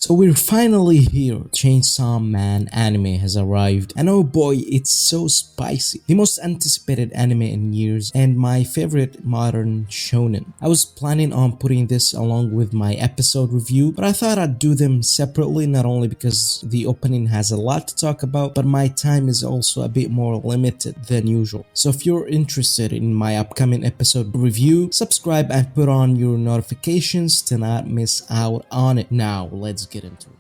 So we're finally here. Chainsaw Man anime has arrived, and oh boy, it's so spicy. The most anticipated anime in years, and my favorite modern shonen. I was planning on putting this along with my episode review, but I thought I'd do them separately, not only because the opening has a lot to talk about, but my time is also a bit more limited than usual. So if you're interested in my upcoming episode review, subscribe and put on your notifications to not miss out on it. Now let's get into it.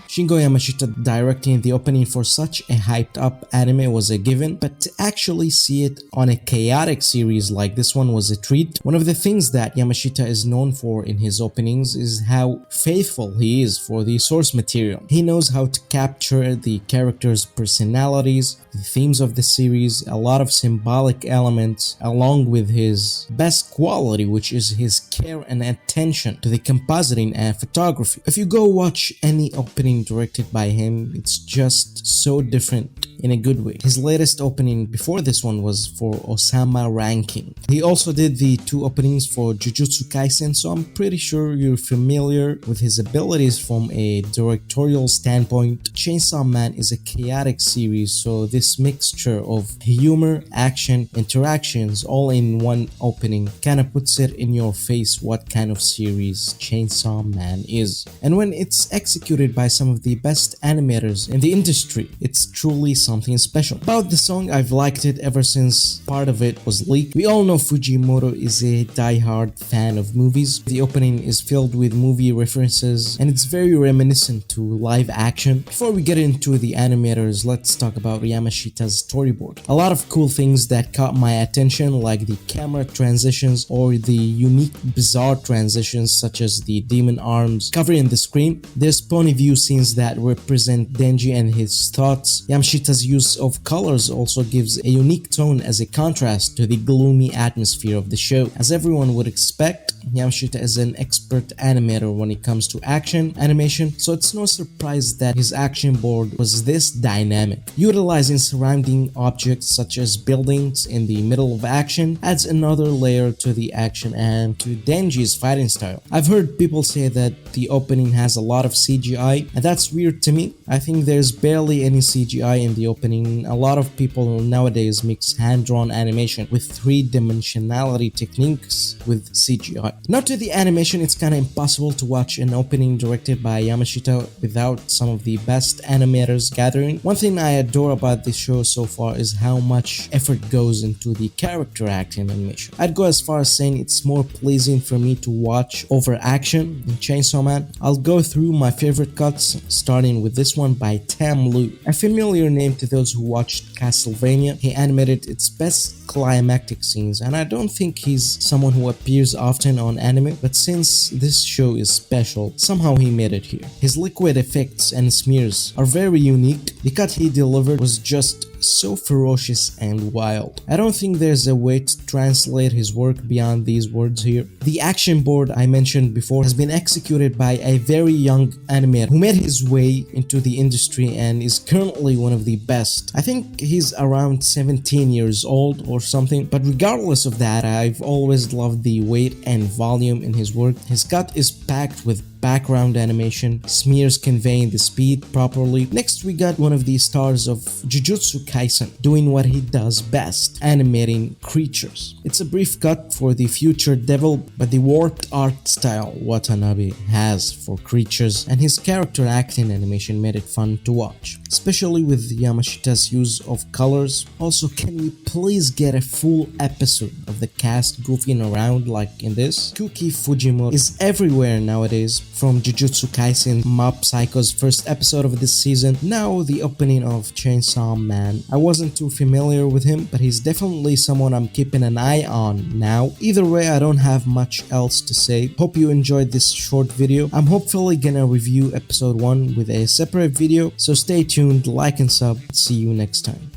Shingo Yamashita directing the opening for such a hyped up anime was a given, but to actually see it on a chaotic series like this one was a treat. One of the things that Yamashita is known for in his openings is how faithful he is for the source material. He knows how to capture the characters' personalities, the themes of the series, a lot of symbolic elements, along with his best quality, which is his care and attention to the compositing and photography. If you go watch any opening directed by him, it's just so different in a good way. His latest opening before this one was for Osama Ranking. He also did the two openings for Jujutsu Kaisen, so I'm pretty sure you're familiar with his abilities from a directorial standpoint. Chainsaw Man is a chaotic series, so this mixture of humor, action, interactions all in one opening kinda puts it in your face what kind of series Chainsaw Man is. And when it's executed by some of the best animators in the industry, it's truly something special. About the song, I've liked it ever since part of it was leaked. We all know Fujimoto is a die-hard fan of movies. The opening is filled with movie references and it's very reminiscent to live action. Before we get into the animators, let's talk about Yamashita's storyboard. A lot of cool things that caught my attention, like the camera transitions or the unique bizarre transitions such as the demon arms covering the screen. There's point of view scenes that represent Denji and his thoughts. Yamashita's use of colors also gives a unique tone as a contrast to the gloomy atmosphere of the show. As everyone would expect, Yamashita is an expert animator when it comes to action animation, so it's no surprise that his action board was this dynamic. Utilizing surrounding objects such as buildings in the middle of action adds another layer to the action and to Denji's fighting style. I've heard people say that the opening has a lot of CGI, and that's weird to me. I think there's barely any CGI in the opening. A lot of people nowadays mix hand-drawn animation with three-dimensionality techniques with CGI. Not to the animation, it's kinda impossible to watch an opening directed by Yamashita without some of the best animators gathering. One thing I adore about this show so far is how much effort goes into the character acting animation. I'd go as far as saying it's more pleasing for me to watch over action in Chainsaw Man. I'll go through my favorite cuts, starting with this one by Tam Lu. A familiar name to those who watched Castlevania. He animated its best climactic scenes, and I don't think he's someone who appears often on anime, but since this show is special, somehow he made it here. His liquid effects and smears are very unique. The cut he delivered was just so ferocious and wild. I don't think there's a way to translate his work beyond these words here. The action board I mentioned before has been executed by a very young animator who made his way into the industry and is currently one of the best. I think he's around 17 years old or something, but regardless of that, I've always loved the weight and volume in his work. His cut is packed with background animation, smears conveying the speed properly. Next, we got one of the stars of Jujutsu Kaisen doing what he does best, animating creatures. It's a brief cut for the future devil, but the warped art style Watanabe has for creatures and his character acting animation made it fun to watch, especially with Yamashita's use of colors. Also, can we please get a full episode of the cast goofing around like in this? Kuki Fujimoto is everywhere nowadays, from Jujutsu Kaisen, Mob Psycho's first episode of this season, now the opening of Chainsaw Man. I wasn't too familiar with him, but he's definitely someone I'm keeping an eye on now. Either way, I don't have much else to say. Hope you enjoyed this short video. I'm hopefully gonna review episode 1 with a separate video, so stay tuned, like and sub. See you next time.